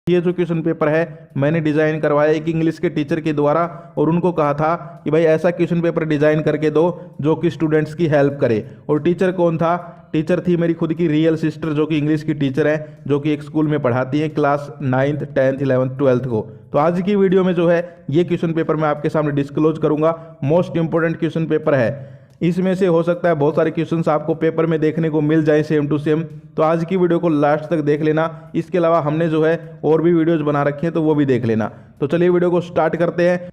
ये जो question paper है मैंने डिज़ाइन करवाया एक इंग्लिश के टीचर के द्वारा, और उनको कहा था कि भाई ऐसा क्वेश्चन पेपर डिज़ाइन करके दो जो कि स्टूडेंट्स की हेल्प करे। और टीचर कौन था? टीचर थी मेरी खुद की रियल सिस्टर, जो कि इंग्लिश की टीचर है, जो कि एक स्कूल में पढ़ाती हैं class 9th 10th 11th 12th को। तो आज की वीडियो में जो है ये क्वेश्चन पेपर मैं आपके सामने डिस्क्लोज करूंगा। मोस्ट इंपॉर्टेंट क्वेश्चन पेपर है, इसमें से हो सकता है बहुत सारे क्वेश्चंस आपको पेपर में देखने को मिल जाए सेम टू सेम। तो आज की वीडियो को लास्ट तक देख लेना। इसके अलावा हमने जो है और भी वीडियोस बना रखी हैं, तो वो भी देख लेना। तो चलिए वीडियो को स्टार्ट करते हैं।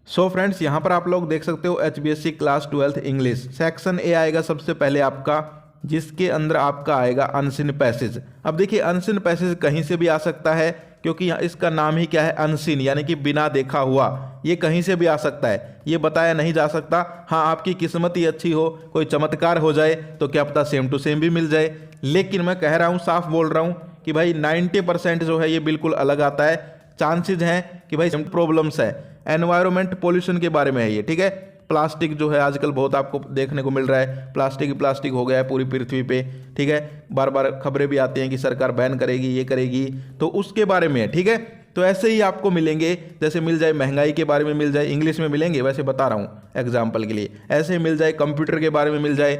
सो फ्रेंड्स, यहाँ पर आप लोग देख सकते हो HBSC class 12th English section A आएगा सबसे पहले आपका, जिसके अंदर आपका आएगा अनसीन पैसेज। अब देखिए अनसीन पैसेज कहीं से भी आ सकता है, क्योंकि इसका नाम ही क्या है, अनसीन, यानी कि बिना देखा हुआ। ये कहीं से भी आ सकता है, ये बताया नहीं जा सकता। हाँ, आपकी किस्मत ही अच्छी हो, कोई चमत्कार हो जाए तो क्या पता सेम टू सेम भी मिल जाए। लेकिन मैं कह रहा हूँ, साफ बोल रहा हूँ कि भाई 90% जो है ये बिल्कुल अलग आता है। चांसेज हैं कि भाई प्रॉब्लम्स है, एनवायरमेंट पोल्यूशन के बारे में है ये, ठीक है। प्लास्टिक जो है आजकल बहुत आपको देखने को मिल रहा है, प्लास्टिक ही प्लास्टिक हो गया है पूरी पृथ्वी पे, ठीक है। बार बार खबरें भी आती हैं कि सरकार बैन करेगी, ये करेगी, तो उसके बारे में है, ठीक है। तो ऐसे ही आपको मिलेंगे, जैसे मिल जाए महंगाई के बारे में मिल जाए, इंग्लिश में मिलेंगे, वैसे बता रहा हूँ एग्जाम्पल के लिए। ऐसे ही मिल जाए कंप्यूटर के बारे में मिल जाए।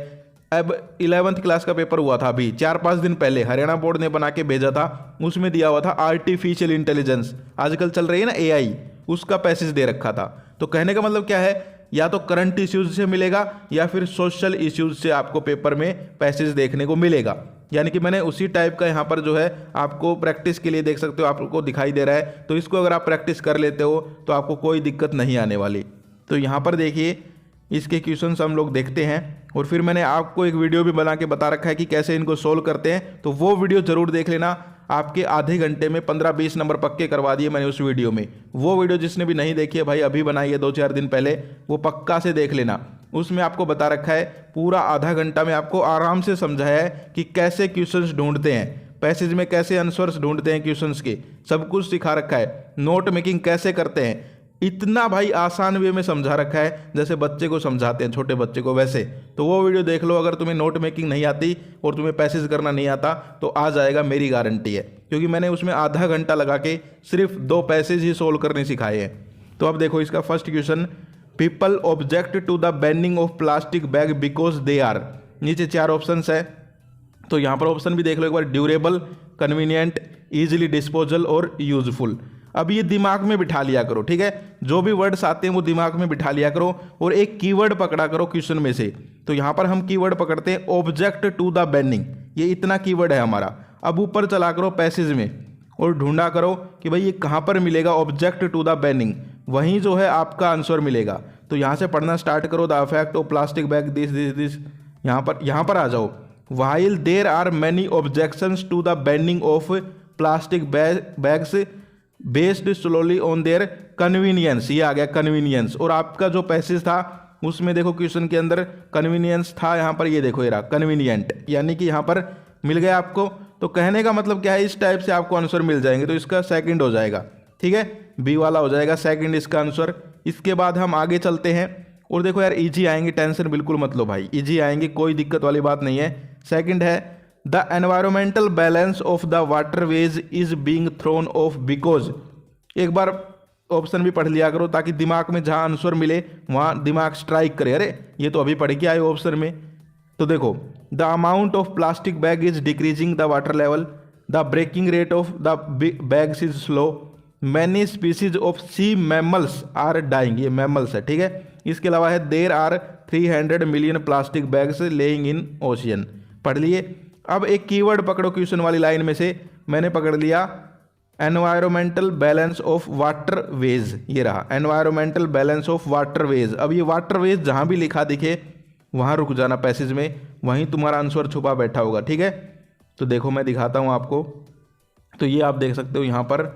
अब 11th क्लास का पेपर हुआ था अभी 4-5 दिन पहले, हरियाणा बोर्ड ने बना के भेजा था, उसमें दिया हुआ था आर्टिफिशियल इंटेलिजेंस, आजकल चल रही है ना AI, उसका पैसेज दे रखा था। तो कहने का मतलब क्या है, या तो करंट इश्यूज से मिलेगा या फिर सोशल इश्यूज से आपको पेपर में पैसेज देखने को मिलेगा। यानी कि मैंने उसी टाइप का यहाँ पर जो है आपको प्रैक्टिस के लिए देख सकते हो, आपको दिखाई दे रहा है। तो इसको अगर आप प्रैक्टिस कर लेते हो तो आपको कोई दिक्कत नहीं आने वाली। तो यहाँ पर देखिए इसके क्वेश्चंस हम लोग देखते हैं, और फिर मैंने आपको एक वीडियो भी बना के बता रखा है कि कैसे इनको सोल्व करते हैं, तो वो वीडियो जरूर देख लेना। आपके आधे घंटे में 15-20 नंबर पक्के करवा दिए मैंने उस वीडियो में। वो वीडियो जिसने भी नहीं देखी है भाई, अभी बनाई है 2-4 दिन पहले, वो पक्का से देख लेना। उसमें आपको बता रखा है, पूरा आधा घंटा में आपको आराम से समझाया है कि कैसे क्वेश्चंस ढूंढते हैं, पैसेज में कैसे आंसर्स ढूंढते हैं क्वेश्चंस के, सब कुछ सिखा रखा है। नोट मेकिंग कैसे करते हैं, इतना भाई आसान वे में समझा रखा है, जैसे बच्चे को समझाते हैं, छोटे बच्चे को, वैसे। तो वो वीडियो देख लो। अगर तुम्हें नोट मेकिंग नहीं आती और तुम्हें पैसेज करना नहीं आता तो आ जाएगा, मेरी गारंटी है, क्योंकि मैंने उसमें आधा घंटा लगा के सिर्फ 2 पैसेज ही सोल्व करने सिखाए हैं। तो अब देखो इसका first question, people object to the banning of plastic bag because they are, नीचे 4 ऑप्शन है। तो यहाँ पर ऑप्शन भी देख लो एक बार, ड्यूरेबल, कन्वीनियंट, ईजिली डिस्पोजल और यूजफुल। अब ये दिमाग में बिठा लिया करो, ठीक है। जो भी वर्ड्स आते हैं वो दिमाग में बिठा लिया करो, और एक कीवर्ड पकड़ा करो क्वेश्चन में से। तो यहाँ पर हम कीवर्ड पकड़ते हैं ऑब्जेक्ट टू द बैनिंग, ये इतना कीवर्ड है हमारा। अब ऊपर चला करो पैसेज में और ढूंढा करो कि भाई ये कहाँ पर मिलेगा, ऑब्जेक्ट टू द बैनिंग, वहीं जो है आपका आंसर मिलेगा। तो यहाँ से पढ़ना स्टार्ट करो, the effect of plastic bag this this this, यहाँ पर आ जाओ। While there are many objections to the banning of plastic bags based slowly on their convenience, ये आ गया कन्वीनियंस। और आपका जो पैसेज था उसमें देखो क्वेश्चन के अंदर कन्वीनियंस था, यहाँ पर ये देखो ये रहा कन्वीनियंट, यानी कि यहाँ पर मिल गया आपको। तो कहने का मतलब क्या है, इस टाइप से आपको आंसर मिल जाएंगे। तो इसका सेकंड हो जाएगा, ठीक है, बी वाला हो जाएगा सेकंड इसका आंसर। इसके बाद हम आगे चलते हैं, और देखो यार इजी आएंगे, टेंशन बिल्कुल मत लो भाई, इजी आएंगे, कोई दिक्कत वाली बात नहीं है। सेकंड है, the environmental balance of the waterways is being thrown off because. एक बार ऑप्शन भी पढ़ लिया करो, ताकि दिमाग में जहां आंसर मिले वहां दिमाग स्ट्राइक करे। अरे ये तो अभी पढ़ के आए ऑप्शन में। तो देखो, the amount of plastic bag is decreasing the water level, the breaking rate of the bags is slow, many species of sea mammals are dying, ये मैमल्स है, ठीक है। इसके अलावा है, there are 300 million plastic bags laying in ocean, पढ़ लिए। अब एक कीवर्ड पकड़ो क्वेश्चन वाली लाइन में से, मैंने पकड़ लिया एनवायरमेंटल बैलेंस ऑफ वाटरवेज, ये रहा एनवायरमेंटल बैलेंस ऑफ वाटरवेज। अब ये वाटरवेज जहां भी लिखा दिखे वहां रुक जाना पैसेज में, वहीं तुम्हारा आंसर छुपा बैठा होगा, ठीक है। तो देखो मैं दिखाता हूं आपको, तो ये आप देख सकते हो यहाँ पर,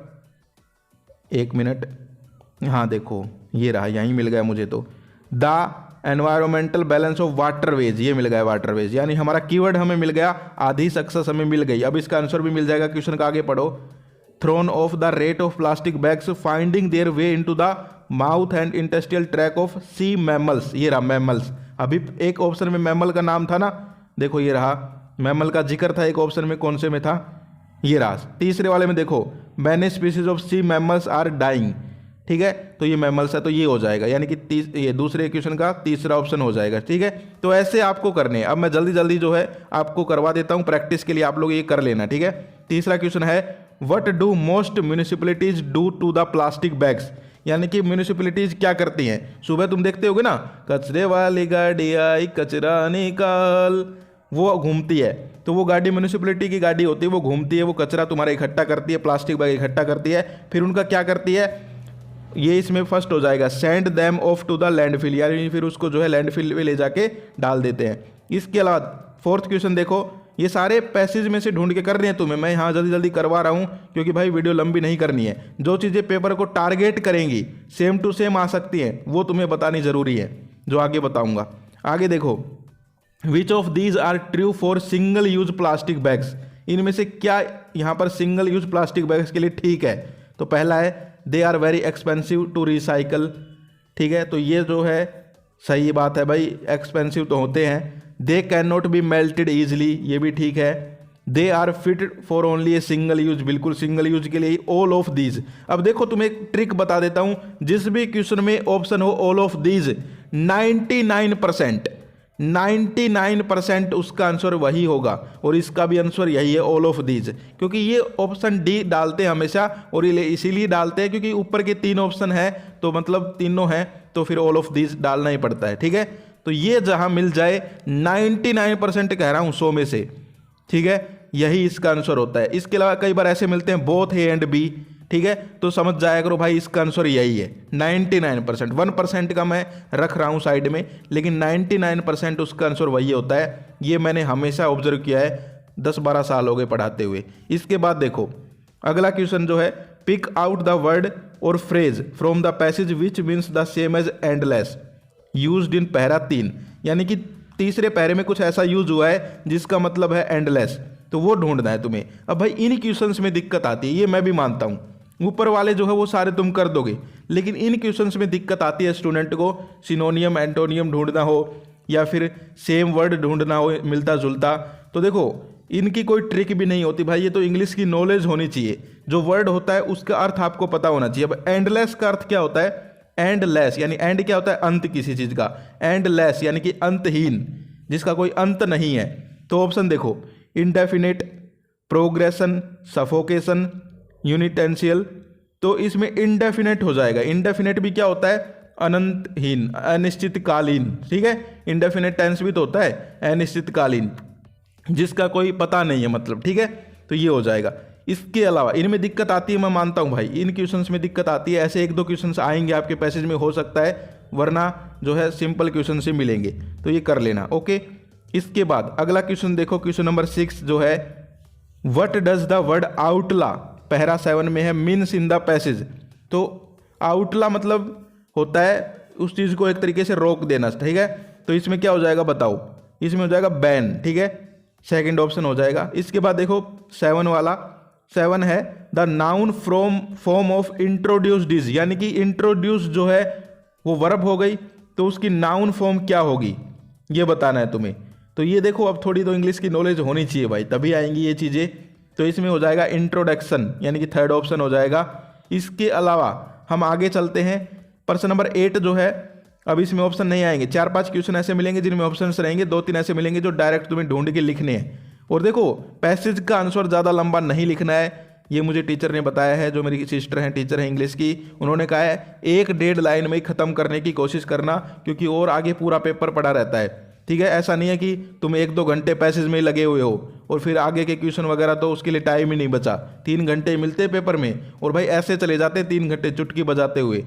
1 मिनट, हाँ देखो ये रहा, यहीं मिल गया मुझे। तो the environmental balance of waterways, ये मिल गया वाटरवेज, यानी हमारा कीवर्ड हमें मिल गया, आधी सक्सेस हमें मिल गई। अब इसका आंसर भी मिल जाएगा, क्वेश्चन का आगे पढ़ो। Thrown of the rate of plastic bags finding their way into the mouth and intestinal tract of sea mammals, ये रहा मैमल्स। अभी एक ऑप्शन में मैमल का नाम था ना, देखो ये रहा मैमल का जिक्र था एक ऑप्शन में, कौन से में था, ये रहा। तीसरे वाले में देखो many species of sea mammals are dying, ठीक है, तो ये मैमल्स है, तो ये हो जाएगा, यानी कि ये दूसरे क्वेश्चन का तीसरा ऑप्शन हो जाएगा, ठीक है। तो ऐसे आपको करने हैं। अब मैं जल्दी जल्दी जो है आपको करवा देता हूँ, प्रैक्टिस के लिए आप लोग ये कर लेना, ठीक है। तीसरा क्वेश्चन है what do most municipalities do to the plastic bags, यानी कि म्यूनिसिपैलिटीज क्या करती हैं। सुबह तुम देखते होगे ना, कचरे वाली गाड़ी आई कचरा निकाल, वो घूमती है, तो वो गाड़ी म्यूनिसिपैलिटी की गाड़ी होती है, वो घूमती है, वो कचरा तुम्हारा इकट्ठा करती है, प्लास्टिक बैग इकट्ठा करती है, फिर उनका क्या करती है, ये इसमें फर्स्ट हो जाएगा, send them off to the landfill, यानी फिर उसको जो है लैंडफिल में ले जाके डाल देते हैं। इसके अलावा फोर्थ क्वेश्चन देखो, ये सारे पैसेज में से ढूंढ के कर रहे हैं तुम्हें, मैं यहाँ जल्दी जल्दी करवा रहा हूँ क्योंकि भाई वीडियो लंबी नहीं करनी है। जो चीज़ें पेपर को टारगेट करेंगी, सेम टू सेम आ सकती हैं, वो तुम्हें बतानी जरूरी है, जो आगे बताऊँगा। आगे देखो, which of these are true for single use plastic bags, इनमें से क्या यहाँ पर सिंगल यूज प्लास्टिक बैग्स के लिए ठीक है। तो पहला है they are very expensive to recycle, ठीक है, तो ये जो है सही बात है भाई, एक्सपेंसिव तो होते हैं। They can not be melted easily, ये भी ठीक है। They are fit for only a single use, बिल्कुल सिंगल यूज के लिए ऑल ऑफ दीज। अब देखो तुम्हें एक ट्रिक बता देता हूं, जिस भी क्वेश्चन में ऑप्शन हो ऑल ऑफ दीज, 99% उसका आंसर वही होगा, और इसका भी आंसर यही है, ऑल ऑफ दीज, क्योंकि ये ऑप्शन डी डालते हैं हमेशा, और ये इसीलिए डालते हैं क्योंकि ऊपर के 3 ऑप्शन है, तो मतलब तीनों हैं, तो फिर ऑल ऑफ दीज डालना ही पड़ता है, ठीक है। तो ये जहां मिल जाए 99% कह रहा हूं 100 में से, ठीक है, यही इसका आंसर होता है। इसके अलावा कई बार ऐसे मिलते हैं बोथ ए एंड बी, ठीक है, तो समझ जाया करो भाई इसका आंसर यही है 99%। 1% का मैं रख रहा हूं साइड में, लेकिन 99% उसका आंसर वही होता है। ये मैंने हमेशा ऑब्जर्व किया है, 10-12 साल हो गए पढ़ाते हुए। इसके बाद देखो अगला क्वेश्चन जो है, पिक आउट द वर्ड और phrase from the passage which means the same as endless used in para 3, यानी कि तीसरे पैरे में कुछ ऐसा यूज हुआ है जिसका मतलब है एंडलेस, तो वो ढूंढना है तुम्हें। अब भाई इन क्वेश्चंस में दिक्कत आती है, ये मैं भी मानता हूँ, ऊपर वाले जो है वो सारे तुम कर दोगे, लेकिन इन क्वेश्चंस में दिक्कत आती है स्टूडेंट को, सिनोनियम एंटोनियम ढूंढना हो या फिर सेम वर्ड ढूंढना हो मिलता जुलता। तो देखो इनकी कोई ट्रिक भी नहीं होती भाई, ये तो इंग्लिश की नॉलेज होनी चाहिए। जो वर्ड होता है उसका अर्थ आपको पता होना चाहिए। अब एंडलेस का अर्थ क्या होता है, एंडलेस यानी एंड क्या होता है, अंत किसी चीज का, एंडलेस यानी कि अंतहीन, जिसका कोई अंत नहीं है। तो ऑप्शन देखो, इंडेफिनिट, प्रोग्रेशन, सफोकेशन, यूनिटेंशियल, तो इसमें इंडेफिनेट हो जाएगा। इंडेफिनेट भी क्या होता है, अनंतहीन, अनिश्चितकालीन, ठीक है, इंडेफिनेट टेंस भी तो होता है अनिश्चितकालीन, जिसका कोई पता नहीं है मतलब, ठीक है, तो ये हो जाएगा। इसके अलावा इनमें दिक्कत आती है, मैं मानता हूं भाई इन क्वेश्चंस में दिक्कत आती है, ऐसे 1-2 क्वेश्चंस आएंगे आपके पैसेज में, हो सकता है, वरना जो है सिंपल क्वेश्चन से मिलेंगे, तो ये कर लेना, ओके। इसके बाद अगला क्वेश्चन देखो, क्वेश्चन नंबर 6 जो है, what does the word outlaw, para 7 में है, मीन्स इन द पैसेज। तो आउटला मतलब होता है उस चीज को एक तरीके से रोक देना, ठीक है, तो इसमें क्या हो जाएगा बताओ, इसमें हो जाएगा बैन, ठीक है, सेकंड ऑप्शन हो जाएगा। इसके बाद देखो 7 वाला, 7 है the noun from form of introduced is, यानी कि इंट्रोड्यूस जो है वो वर्ब हो गई, तो उसकी नाउन फॉर्म क्या होगी ये बताना है तुम्हें। तो ये देखो अब थोड़ी तो इंग्लिश की नॉलेज होनी चाहिए भाई, तभी आएंगी ये चीजें। तो इसमें हो जाएगा इंट्रोडक्शन, यानी कि थर्ड ऑप्शन हो जाएगा। इसके अलावा हम आगे चलते हैं, प्रश्न नंबर 8 जो है, अब इसमें ऑप्शन नहीं आएंगे, 4-5 क्वेश्चन ऐसे मिलेंगे जिनमें ऑप्शंस रहेंगे, 2-3 ऐसे मिलेंगे जो डायरेक्ट तुम्हें ढूंढ के लिखने हैं। और देखो पैसेज का आंसर ज़्यादा लंबा नहीं लिखना है, ये मुझे टीचर ने बताया है, जो मेरी सिस्टर हैं टीचर हैं इंग्लिश की, उन्होंने कहा है 1-1.5 लाइन में ही ख़त्म करने की कोशिश करना, क्योंकि और आगे पूरा पेपर पड़ा रहता है, ठीक है। ऐसा नहीं है कि तुम 1-2 घंटे पैसेज में ही लगे हुए हो और फिर आगे के क्वेश्चन वगैरह तो उसके लिए टाइम ही नहीं बचा। 3 घंटे मिलते पेपर में और भाई ऐसे चले जाते 3 घंटे चुटकी बजाते हुए,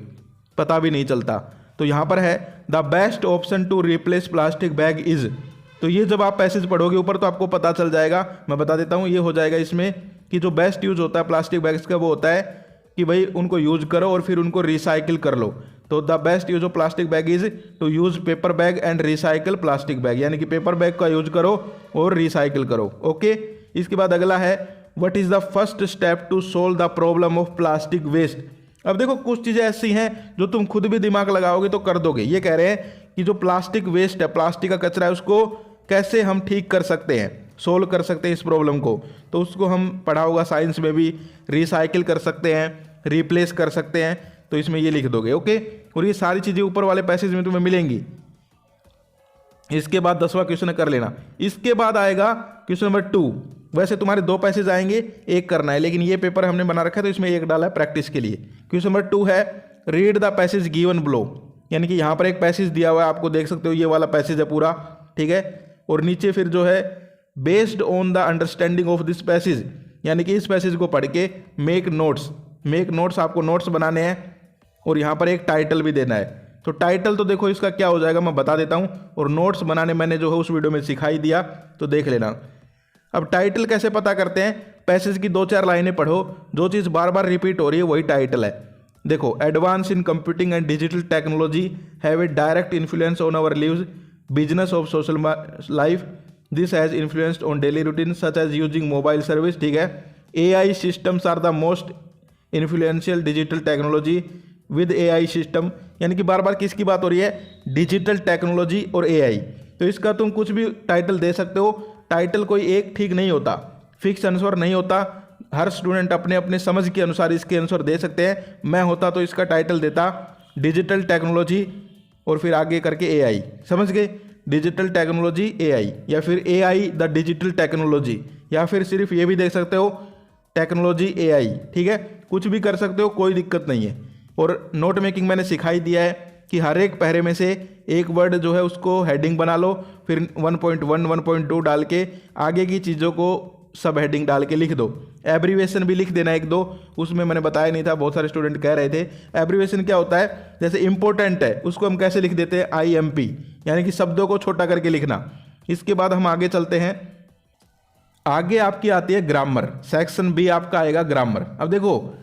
पता भी नहीं चलता। तो यहाँ पर है the best option to replace plastic bag is, तो ये जब आप पैसेज पढ़ोगे ऊपर तो आपको पता चल जाएगा, मैं बता देता हूँ। ये हो जाएगा इसमें कि जो बेस्ट यूज होता है प्लास्टिक बैग्स का वो होता है कि भाई उनको यूज करो और फिर उनको रिसाइकिल कर लो। तो the best use of plastic bag is to use paper bag and recycle plastic bag, यानी कि पेपर बैग का यूज करो और रिसाइकिल करो, ओके। इसके बाद अगला है what is the first step to solve the problem of plastic waste. अब देखो कुछ चीज़ें ऐसी हैं जो तुम खुद भी दिमाग लगाओगे तो कर दोगे। ये कह रहे हैं कि जो प्लास्टिक वेस्ट है, प्लास्टिक का कचरा है, उसको कैसे हम ठीक कर सकते हैं। सोल्व कर सकते हैं इस प्रॉब्लम को, तो उसको हम पढ़ा होगा साइंस में भी, रिसाइकिल कर सकते हैं, रिप्लेस कर सकते हैं, तो इसमें ये लिख दोगे। ओके, और ये सारी चीज़ें ऊपर वाले पैसेज में तुम्हें मिलेंगी। इसके बाद 10वां क्वेश्चन कर लेना। इसके बाद आएगा क्वेश्चन नंबर 2। वैसे तुम्हारे 2 पैसेज आएंगे, एक करना है, लेकिन ये पेपर हमने बना रखा है तो इसमें एक डाला है प्रैक्टिस के लिए। क्वेश्चन नंबर 2 है read the passage given below, यानी कि यहाँ पर एक पैसेज दिया हुआ है, आपको देख सकते हो ये वाला पैसेज है पूरा, ठीक है। और नीचे फिर जो है based on the understanding of this passage, यानी कि इस पैसेज को पढ़ के मेक नोट्स, आपको नोट्स बनाने हैं और यहाँ पर एक टाइटल भी देना है। तो टाइटल तो देखो इसका क्या हो जाएगा मैं बता देता हूँ, और नोट्स बनाने मैंने जो है उस वीडियो में सिखाई दिया, तो देख लेना। अब टाइटल कैसे पता करते हैं, पैसेज की 2-4 लाइनें पढ़ो, जो चीज़ बार बार रिपीट हो रही है वही टाइटल है। देखो, advance in computing and digital technology have a direct influence on our lives, business of social life, this has influenced on daily routine such as using mobile service, ठीक है। AI systems are the most influential digital technology with AI system, यानी कि बार बार किसकी बात हो रही है, digital technology और AI। तो इसका तुम कुछ भी टाइटल दे सकते हो, टाइटल कोई एक ठीक नहीं होता, फिक्स आंसर नहीं होता, हर स्टूडेंट अपने अपने समझ के अनुसार इसके आंसर दे सकते हैं। मैं होता तो इसका टाइटल देता डिजिटल टेक्नोलॉजी और फिर आगे करके AI, समझ गए, डिजिटल टेक्नोलॉजी AI, या फिर AI द डिजिटल टेक्नोलॉजी, या फिर सिर्फ ये भी देख सकते हो टेक्नोलॉजी AI, ठीक है, कुछ भी कर सकते हो, कोई दिक्कत नहीं है। और नोट मेकिंग मैंने सिखाई दिया है कि हर एक पहरे में से एक वर्ड जो है उसको हेडिंग बना लो, फिर 1.1 1.2 डाल के आगे की चीज़ों को सब हेडिंग डाल के लिख दो। एब्रीवेशन भी लिख देना 1-2, उसमें मैंने बताया नहीं था, बहुत सारे स्टूडेंट कह रहे थे। एब्रीवेशन क्या होता है, जैसे इंपॉर्टेंट है उसको हम कैसे लिख देते हैं, IMP, यानी कि शब्दों को छोटा करके लिखना। इसके बाद हम आगे चलते हैं, आगे आपकी आती है ग्रामर, सेक्शन B आपका आएगा ग्रामर। अब देखो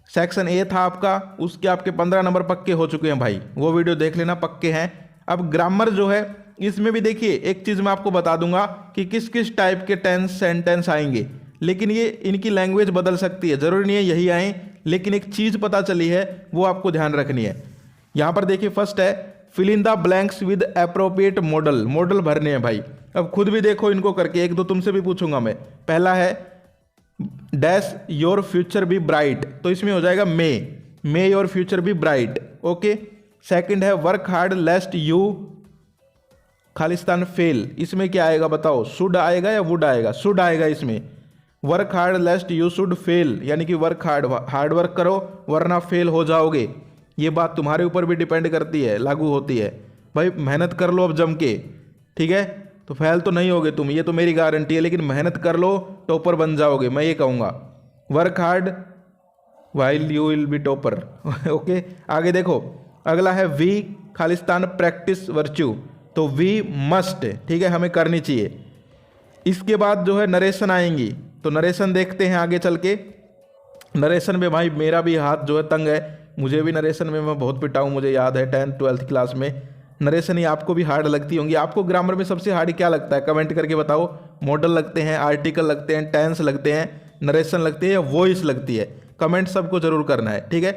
सेक्शन A था आपका, उसके आपके 15 नंबर पक्के हो चुके हैं भाई, वो वीडियो देख लेना, पक्के हैं। अब ग्रामर जो है इसमें भी देखिए एक चीज़ मैं आपको बता दूंगा कि किस किस टाइप के टेंस सेंटेंस आएंगे, लेकिन ये इनकी लैंग्वेज बदल सकती है, ज़रूरी नहीं है यही आए, लेकिन एक चीज़ पता चली है वो आपको ध्यान रखनी है। यहाँ पर देखिए फर्स्ट है fill in the blanks with appropriate modal भरने हैं भाई। अब खुद भी देखो इनको करके, 1-2 तुमसे भी पूछूंगा मैं। पहला है dash your future be bright, तो इसमें हो जाएगा may your future be bright, okay. Second है वर्क हार्ड लेस्ट यू खालिस्तान फेल, इसमें क्या आएगा बताओ, शुड आएगा या वुड आएगा, शुड आएगा इसमें। Work hard lest you should fail, यानी कि वर्क हार्ड वर्क करो वरना फेल हो जाओगे। ये बात तुम्हारे ऊपर भी डिपेंड करती है, लागू होती है भाई, मेहनत कर लो अब जम के, ठीक है, तो फेल तो नहीं होगे तुम, ये तो मेरी गारंटी है, लेकिन मेहनत कर लो टॉपर बन जाओगे, मैं ये कहूँगा। Work hard while you will be topper, okay. आगे देखो अगला है वी खालिस्तान प्रैक्टिस वर्च्यू, तो वी मस्ट, ठीक है, हमें करनी चाहिए। इसके बाद जो है नरेशन आएंगी, तो नरेशन देखते हैं आगे चल के। नरेशन में भाई मेरा भी हाथ जो है तंग है, मुझे भी नरेशन में मैं बहुत पिटा हूँ, मुझे याद है 10th-12th क्लास में नरेशन ही आपको भी हार्ड लगती होंगी। आपको ग्रामर में सबसे हार्ड क्या लगता है, कमेंट करके बताओ। मॉडल लगते हैं, आर्टिकल लगते हैं, टेंस लगते हैं, नरेशन लगती है या वॉइस लगती है, कमेंट सबको जरूर करना है, ठीक है।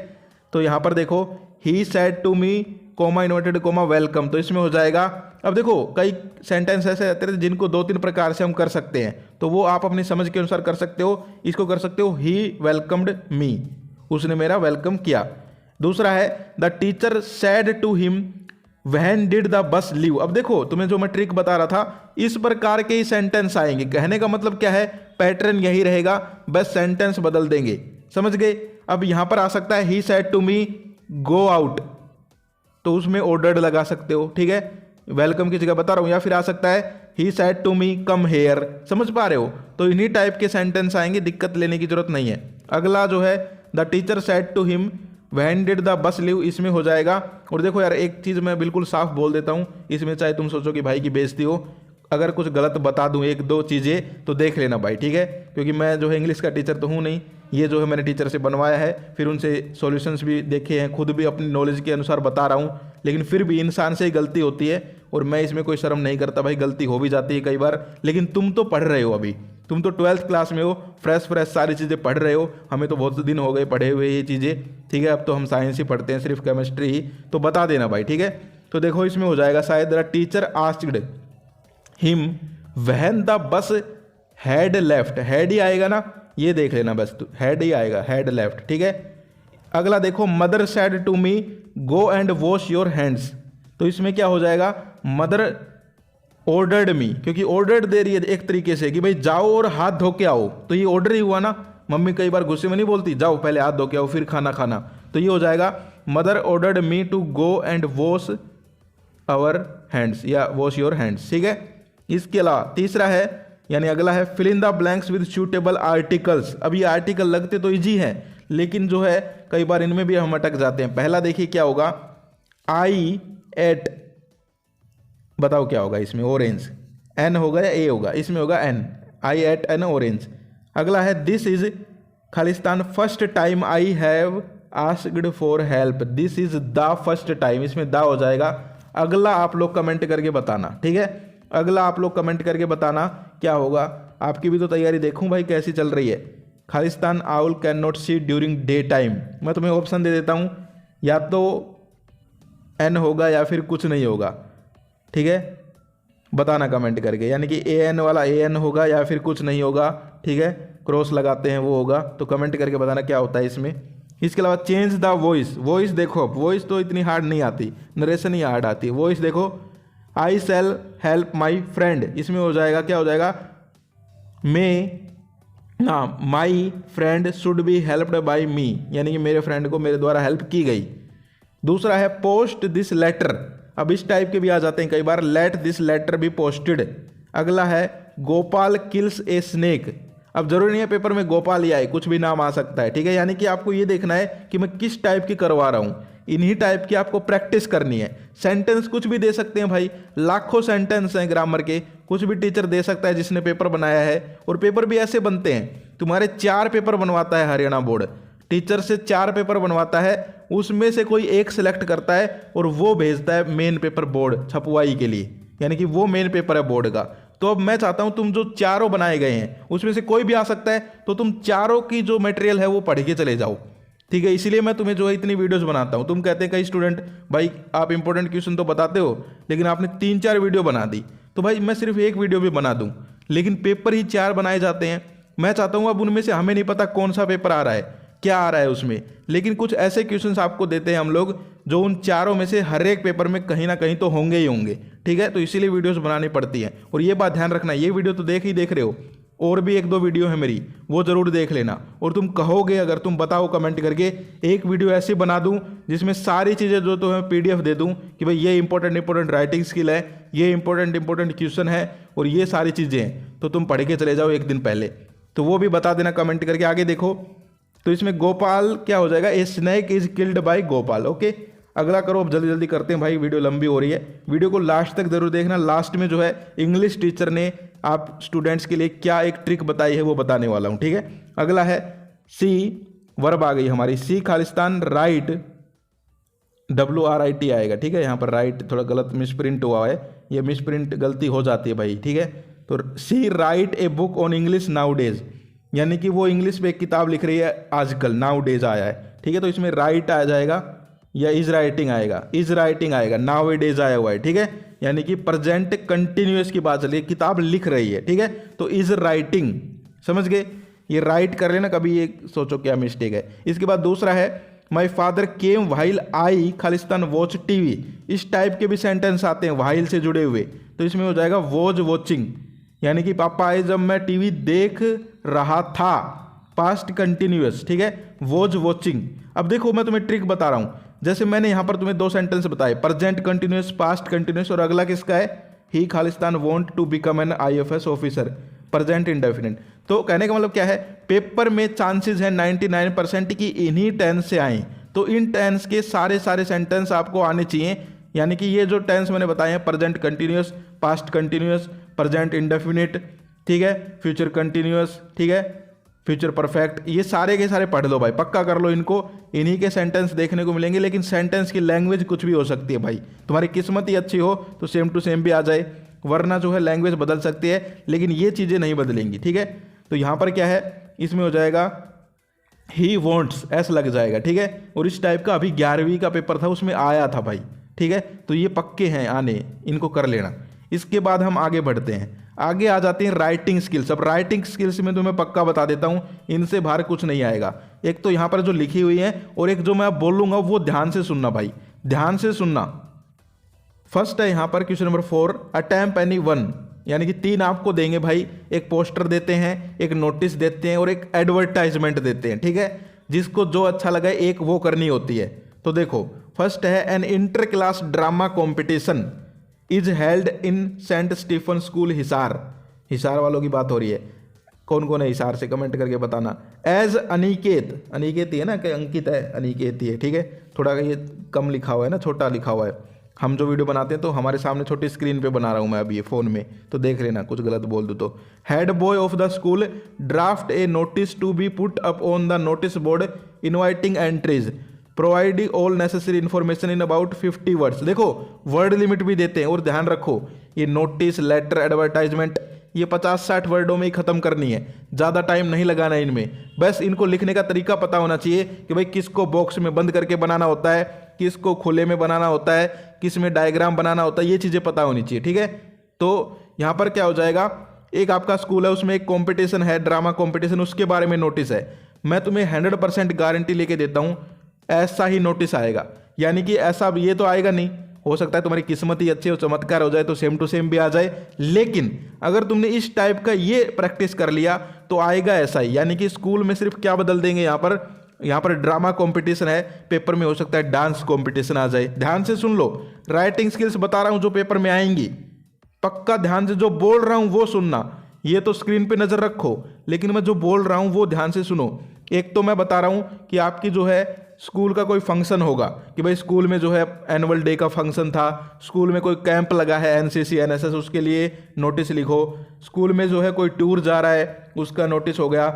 तो यहाँ पर देखो he said to me comma inverted comma welcome, तो इसमें हो जाएगा। अब देखो कई सेंटेंस ऐसे रहते हैं जिनको 2-3 प्रकार से हम कर सकते हैं, तो वो आप अपनी समझ के अनुसार कर सकते हो। इसको कर सकते हो ही वेलकम्ड मी, उसने मेरा वेलकम किया। दूसरा है the teacher said to him when did the bus leave. अब देखो तुम्हें जो मैं ट्रिक बता रहा था, इस प्रकार के ही सेंटेंस आएंगे। कहने का मतलब क्या है, पैटर्न यही रहेगा, बस सेंटेंस बदल देंगे, समझ गए। अब यहां पर आ सकता है he said to me go out, तो उसमें ऑर्डर्ड लगा सकते हो, ठीक है, वेलकम की जगह बता रहा हूं। या फिर आ सकता है he said to me come here, समझ पा रहे हो। तो इन्हीं टाइप के सेंटेंस आएंगे, दिक्कत लेने की जरूरत नहीं है। अगला जो है the teacher said to him when did the bus leave, इसमें हो जाएगा। और देखो यार एक चीज़ मैं बिल्कुल साफ बोल देता हूँ, इसमें चाहे तुम सोचो कि भाई की बेइज्जती हो, अगर कुछ गलत बता दूं 1-2 चीज़ें तो देख लेना भाई, ठीक है, क्योंकि मैं जो है इंग्लिश का टीचर तो हूँ नहीं, ये जो है मैंने टीचर से बनवाया है, फिर उनसे सॉल्यूशंस भी देखे हैं, खुद भी अपनी नॉलेज के अनुसार बता रहा हूँ। लेकिन फिर भी इंसान से ही गलती होती है, और मैं इसमें कोई शर्म नहीं करता भाई, गलती हो भी जाती है कई बार। लेकिन तुम तो पढ़ रहे हो, अभी तुम तो 12th क्लास में हो, फ्रेश सारी चीज़ें पढ़ रहे हो, हमें तो बहुत दिन हो गए पढ़े हुए ये चीज़ें, ठीक है। अब तो हम साइंस ही पढ़ते हैं, सिर्फ केमिस्ट्री ही, तो बता देना भाई, ठीक है। तो देखो इसमें हो जाएगा शायद the teacher asked him when the bus had left, had he आएगा ना, ये देख लेना बस, हैड ही आएगा, हैड लेफ्ट, ठीक है। अगला देखो, mother said to me go and wash your hands, तो इसमें क्या हो जाएगा, मदर ऑर्डर्ड मी, क्योंकि ऑर्डर्ड दे रही है एक तरीके से कि भाई जाओ और हाथ धो के आओ, तो ये ऑर्डर ही हुआ ना। मम्मी कई बार गुस्से में नहीं बोलती जाओ पहले हाथ धो के आओ फिर खाना खाना, तो ये हो जाएगा mother ordered me to go and wash our hands या वॉश योर हैंड्स, ठीक है। इसके अलावा तीसरा है, यानी अगला है, fill in the blanks with suitable articles. अब ये आर्टिकल लगते तो इजी हैं, लेकिन जो है कई बार इनमें भी हम अटक जाते हैं। पहला देखिए क्या होगा, आई एट, बताओ क्या होगा इसमें, ऑरेंज, एन होगा या ए होगा, इसमें होगा an, I ate an orange. अगला है, दिस इज खालिस्तान first time I have asked for help, this is the first time, इसमें द हो जाएगा। अगला आप लोग कमेंट करके बताना, ठीक है, अगला आप लोग कमेंट करके बताना क्या होगा। आपकी भी तो तैयारी देखूं भाई कैसी चल रही है। खालिस्तान owl can not see during day time, मैं तुम्हें ऑप्शन दे देता हूं, या तो एन होगा या फिर कुछ नहीं होगा, ठीक है, बताना कमेंट करके, यानी कि ए एन वाला ए एन होगा या फिर कुछ नहीं होगा, ठीक है, क्रॉस लगाते हैं वो होगा, तो कमेंट करके बताना क्या होता है इसमें। इसके अलावा चेंज द वॉइस, वॉइस देखो, वॉइस तो इतनी हार्ड नहीं आती, नरेशन ही हार्ड आती है। वॉइस देखो, आई शैल हेल्प माई फ्रेंड, इसमें हो जाएगा क्या हो जाएगा, my friend should be helped by me, यानी कि मेरे फ्रेंड को मेरे द्वारा हेल्प की गई। दूसरा है पोस्ट दिस लेटर, अब इस टाइप के भी आ जाते हैं कई बार, let this letter be posted. अगला है, गोपाल किल्स ए स्नेक, अब जरूरी नहीं है पेपर में गोपाल ही आए, कुछ भी नाम आ सकता है, ठीक है, यानी कि आपको ये देखना है कि मैं किस टाइप की करवा रहा हूँ, इन्हीं टाइप की आपको प्रैक्टिस करनी है। सेंटेंस कुछ भी दे सकते हैं भाई, लाखों सेंटेंस हैं ग्रामर के, कुछ भी टीचर दे सकता है जिसने पेपर बनाया है, और पेपर भी ऐसे बनते हैं, तुम्हारे 4 पेपर बनवाता है हरियाणा बोर्ड, टीचर से 4 पेपर बनवाता है, उसमें से कोई एक सिलेक्ट करता है और वो भेजता है मेन पेपर बोर्ड छपवाई के लिए, यानी कि वो मेन पेपर है बोर्ड का। तो अब मैं चाहता हूं तुम जो चारों बनाए गए हैं उसमें से कोई भी आ सकता है, तो तुम चारों की जो मटेरियल है वो पढ़ के चले जाओ, ठीक है। इसीलिए मैं तुम्हें जो है इतनी वीडियोस बनाता हूं। तुम कहते हैं कई स्टूडेंट भाई आप इंपॉर्टेंट क्वेश्चन तो बताते हो लेकिन आपने 3-4 वीडियो बना दी, तो भाई मैं सिर्फ एक वीडियो भी बना दूं, लेकिन पेपर ही 4 बनाए जाते हैं। मैं चाहता हूं अब उनमें से हमें नहीं पता कौन सा पेपर आ रहा है, क्या आ रहा है उसमें, लेकिन कुछ ऐसे क्वेश्चंस आपको देते हैं हम लोग जो उन चारों में से हर एक पेपर में कहीं ना कहीं तो होंगे ही होंगे, ठीक है। तो इसीलिए वीडियोस बनानी पड़ती हैं। और ये बात ध्यान रखना, ये वीडियो तो देख रहे हो, और भी 1-2 वीडियो है मेरी, वो जरूर देख लेना। और तुम कहोगे, अगर तुम बताओ कमेंट करके, एक वीडियो ऐसी बना दूं जिसमें सारी चीज़ें जो तो मैं PDF दे दूं कि भाई ये इंपॉर्टेंट राइटिंग स्किल है, ये इंपॉर्टेंट क्वेश्चन है और ये सारी चीज़ें हैं, तो तुम पढ़ के चले जाओ एक दिन पहले, तो वो भी बता देना कमेंट करके। आगे देखो, तो इसमें गोपाल क्या हो जाएगा, a snake is killed by Gopal, okay. अगला करो, अब जल्दी जल्दी करते हैं भाई, वीडियो लंबी हो रही है, वीडियो को लास्ट तक जरूर देखना। लास्ट में जो है इंग्लिश टीचर ने आप स्टूडेंट्स के लिए क्या एक ट्रिक बताई है वो बताने वाला हूं, ठीक है। अगला है, सी वर्ब आ गई हमारी, सी खालिस्तान राइट, WRIT आएगा, ठीक है, यहाँ पर राइट थोड़ा गलत मिसप्रिंट हुआ है, ये मिसप्रिंट गलती हो जाती है भाई, ठीक है। तो C write a book on English nowadays, यानी कि वो इंग्लिश पे एक किताब लिख रही है आजकल, नाउ डेज आया है, ठीक है। तो इसमें राइट आ जाएगा या इज राइटिंग आएगा, नाउ ए डेज आया हुआ है, ठीक है, यानी कि प्रेजेंट कंटिन्यूअस की बात चलिए, किताब लिख रही है, ठीक है। तो इज राइटिंग, समझ गए, ये राइट कर लेना, कभी ये सोचो क्या मिस्टेक है। इसके बाद दूसरा है, my father came while I Khalistan watch TV, इस टाइप के भी सेंटेंस आते हैं व्हाइल से जुड़े हुए, तो इसमें हो जाएगा वॉज वॉचिंग, यानी कि पापा आए जब मैं TV देख रहा था, पास्ट कंटिन्यूअस, ठीक है, वॉज वॉचिंग। अब देखो मैं तुम्हें ट्रिक बता रहा हूं, जैसे मैंने यहां पर तुम्हें 2 सेंटेंस बताए, प्रेजेंट कंटिन्यूअस, पास्ट कंटिन्यूअस, और अगला किसका है, ही खालिस्तान want to become an IFS officer, present indefinite. तो कहने का मतलब क्या है, पेपर में चांसेस है 99% की इन्हीं टेंस से आए, तो इन टेंस के सारे सेंटेंस आपको आने चाहिए, यानी कि ये जो टेंस मैंने बताए हैं, present continuous, past continuous, present indefinite, ठीक है, फ्यूचर कंटिन्यूअस, ठीक है, फ्यूचर परफेक्ट, ये सारे के सारे पढ़ लो भाई, पक्का कर लो इनको, इन्हीं के सेंटेंस देखने को मिलेंगे। लेकिन सेंटेंस की लैंग्वेज कुछ भी हो सकती है भाई, तुम्हारी किस्मत ही अच्छी हो तो सेम टू सेम भी आ जाए, वरना जो है लैंग्वेज बदल सकती है, लेकिन ये चीज़ें नहीं बदलेंगी, ठीक है। तो यहाँ पर क्या है, इसमें हो जाएगा ही वॉन्ट्स, ऐसा लग जाएगा, ठीक है। और इस टाइप का अभी 11वीं का पेपर था उसमें आया था भाई, ठीक है, तो ये पक्के हैं आने, इनको कर लेना। इसके बाद हम आगे बढ़ते हैं। आगे आ जाती हैं राइटिंग स्किल्स। अब राइटिंग स्किल्स में तुम्हें पक्का बता देता हूं, इनसे बाहर कुछ नहीं आएगा। एक तो यहां पर जो लिखी हुई है और एक जो मैं अब बोलूंगा वो ध्यान से सुनना भाई, ध्यान से सुनना। फर्स्ट है यहां पर question number 4, attempt any one, यानी कि 3 आपको देंगे भाई, एक पोस्टर देते हैं, एक नोटिस देते हैं और एक एडवर्टाइजमेंट देते हैं, ठीक है। जिसको जो अच्छा लगा एक वो करनी होती है। तो देखो फर्स्ट है an inter class drama competition is held in Saint Stephen school Hisar. Hisar वालों की बात हो रही है, कौन कौन है हिसार से कमेंट करके बताना। एज अनिकेत, अनिकेत ही है ना कि अंकित है, अनिकेत ही है, ठीक है। थोड़ा ये कम लिखा हुआ है ना, छोटा लिखा हुआ है। हम जो वीडियो बनाते हैं तो हमारे सामने छोटी स्क्रीन पे बना रहा हूं मैं अभी ये फ़ोन में, तो देख लेना कुछ गलत बोल दूँ तो। Head boy of the school draft a notice to be put up on the notice board inviting entries providing all necessary information in about 50 words. देखो वर्ड लिमिट भी देते हैं, और ध्यान रखो ये नोटिस, लेटर, एडवर्टाइजमेंट ये 50-60 वर्डों में ही खत्म करनी है, ज़्यादा टाइम नहीं लगाना है इनमें। बस इनको लिखने का तरीका पता होना चाहिए कि भाई किसको बॉक्स में बंद करके बनाना होता है, किसको खुले में बनाना होता है, किस में डायग्राम बनाना होता है, ये चीज़ें पता होनी चाहिए, ठीक है। तो यहाँ पर क्या हो जाएगा, एक आपका स्कूल है उसमें एक कॉम्पिटिशन है, ड्रामा कॉम्पिटिशन, उसके बारे में नोटिस है। मैं तुम्हें 100% गारंटी लेके देता हूँ ऐसा ही नोटिस आएगा। यानी कि ऐसा ये तो आएगा नहीं, हो सकता है तुम्हारी किस्मत ही अच्छी हो, चमत्कार हो जाए तो सेम टू सेम भी आ जाए, लेकिन अगर तुमने इस टाइप का ये प्रैक्टिस कर लिया तो आएगा ऐसा ही। यानी कि स्कूल में सिर्फ क्या बदल देंगे, यहाँ पर ड्रामा कंपटीशन है, पेपर में हो सकता है डांस कंपटीशन आ जाए। ध्यान से सुन लो, राइटिंग स्किल्स बता रहा हूं जो पेपर में आएंगी, पक्का ध्यान से जो बोल रहा हूं वो सुनना। ये तो स्क्रीन पे नजर रखो, लेकिन मैं जो बोल रहा हूं वो ध्यान से सुनो। एक तो मैं बता रहा हूं कि आपकी जो है स्कूल का कोई फंक्शन होगा, कि भाई स्कूल में जो है एनुअल डे का फंक्शन था, स्कूल में कोई कैंप लगा है एनसीसी एनएसएस, उसके लिए नोटिस लिखो। स्कूल में जो है कोई टूर जा रहा है उसका नोटिस हो गया।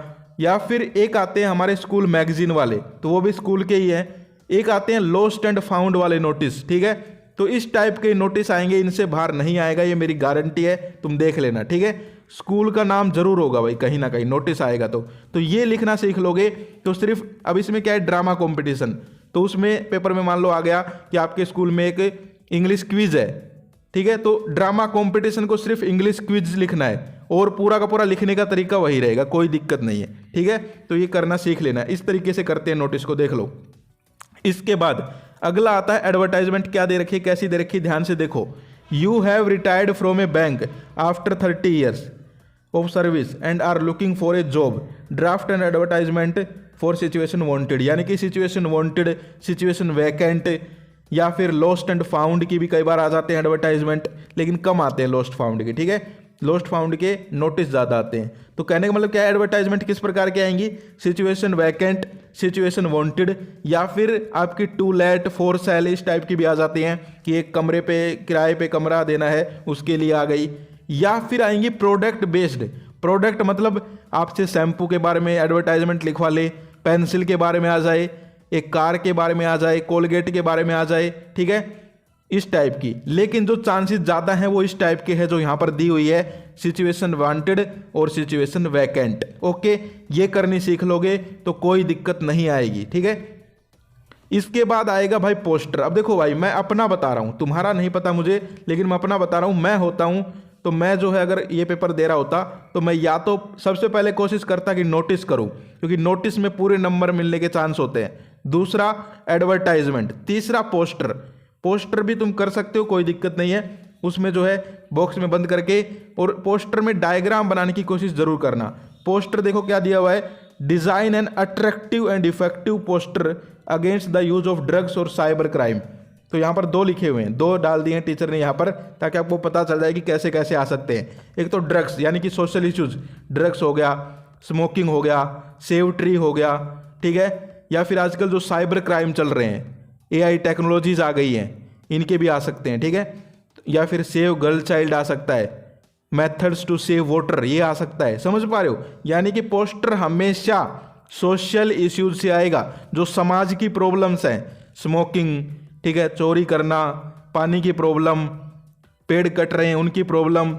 या फिर एक आते हैं हमारे स्कूल मैगजीन वाले, तो वो भी स्कूल के ही हैं। एक आते हैं लॉस्ट एंड फाउंड वाले नोटिस, ठीक है। तो इस टाइप के नोटिस आएंगे, इनसे बाहर नहीं आएगा, ये मेरी गारंटी है, तुम देख लेना, ठीक है। स्कूल का नाम जरूर होगा भाई, कहीं ना कहीं नोटिस आएगा। तो ये लिखना सीख लोगे तो सिर्फ, अब इसमें क्या है ड्रामा कंपटीशन, तो उसमें पेपर में मान लो आ गया कि आपके स्कूल में एक इंग्लिश क्विज है, ठीक है। तो ड्रामा कंपटीशन को सिर्फ इंग्लिश क्विज लिखना है और पूरा का पूरा लिखने का तरीका वही रहेगा, कोई दिक्कत नहीं है, ठीक है। तो ये करना सीख लेना, इस तरीके से करते हैं नोटिस को, देख लो। इसके बाद अगला आता है एडवर्टाइजमेंट। क्या दे रखी, कैसी दे रखी, ध्यान से देखो। You have retired from a bank after 30 years of service and are looking for a job, draft and advertisement for situation wanted. यानी कि सिचुएशन वांटेड, सिचुएशन वैकेंट या फिर लॉस्ट एंड फाउंड की भी कई बार आ जाते हैं एडवर्टाइजमेंट, लेकिन कम आते हैं लॉस्ट फाउंड के, ठीक है। लॉस्ट फाउंड के नोटिस ज़्यादा आते हैं। तो कहने का मतलब क्या है, एडवर्टाइजमेंट किस प्रकार के आएंगी, सिचुएशन वैकेंट, सिचुएशन वांटेड, या फिर आपकी टू लेट, फॉर सेल, इस टाइप की भी आ जाती हैं कि एक कमरे पे किराए पे कमरा देना है उसके लिए आ गई। या फिर आएंगी प्रोडक्ट बेस्ड। प्रोडक्ट मतलब आपसे शैम्पू के बारे में एडवर्टाइजमेंट लिखवा ले, पेंसिल के बारे में आ जाए, एक कार के बारे में आ जाए, कोलगेट के बारे में आ जाए, ठीक है, इस टाइप की। लेकिन जो चांसेस ज़्यादा हैं वो इस टाइप के हैं जो यहाँ पर दी हुई है, सिचुएशन वांटेड और सिचुएशन वैकेंट। ओके, ये करनी सीख लोगे तो कोई दिक्कत नहीं आएगी, ठीक है। इसके बाद आएगा भाई पोस्टर। अब देखो भाई, मैं अपना बता रहा हूँ, तुम्हारा नहीं पता मुझे, लेकिन मैं अपना बता रहा हूँ। मैं होता हूँ तो मैं जो है अगर ये पेपर दे रहा होता तो मैं या तो सबसे पहले कोशिश करता कि नोटिस करूं, क्योंकि नोटिस में पूरे नंबर मिलने के चांस होते हैं। दूसरा एडवर्टाइजमेंट, तीसरा पोस्टर। पोस्टर भी तुम कर सकते हो, कोई दिक्कत नहीं है, उसमें जो है बॉक्स में बंद करके, और पोस्टर में डायग्राम बनाने की कोशिश जरूर करना। पोस्टर देखो क्या दिया हुआ है, design an attractive and effective poster against the use of drugs और साइबर क्राइम। तो यहाँ पर 2 लिखे हुए हैं, 2 डाल दिए हैं टीचर ने यहाँ पर, ताकि आपको पता चल जाए कि कैसे कैसे आ सकते हैं। एक तो ड्रग्स यानी कि सोशल इश्यूज, ड्रग्स हो गया, स्मोकिंग हो गया, सेव ट्री हो गया, ठीक है। या फिर आजकल जो साइबर क्राइम चल रहे हैं, AI टेक्नोलॉजीज आ गई हैं, इनके भी आ सकते हैं, ठीक है। या फिर सेव गर्ल चाइल्ड आ सकता है, मेथड्स टू सेव वाटर ये आ सकता है, समझ पा रहे हो। यानी कि पोस्टर हमेशा सोशल इश्यूज से आएगा, जो समाज की प्रॉब्लम्स हैं, स्मोकिंग, ठीक है, चोरी करना, पानी की प्रॉब्लम, पेड़ कट रहे हैं उनकी प्रॉब्लम,